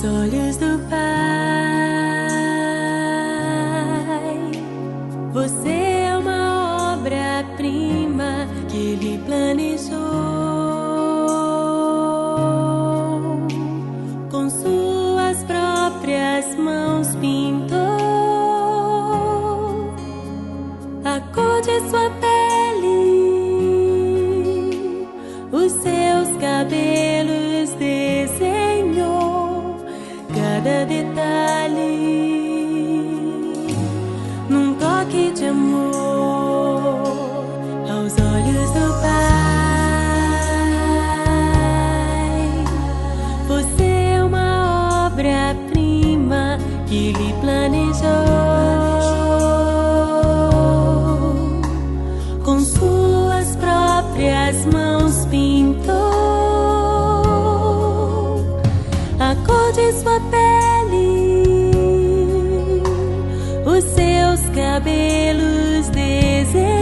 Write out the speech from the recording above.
aos olhos do Pai. Você é uma obra-prima que Ele planejou. Com suas próprias mãos pintou a cor de sua pele, os seus cabelos desenhou, cada detalhe num toque de amor aos olhos do Pai. Você é uma obra-prima que Ele planejou. Com suas próprias mãos pintou a cor de sua pele, os seus cabelos desenhou,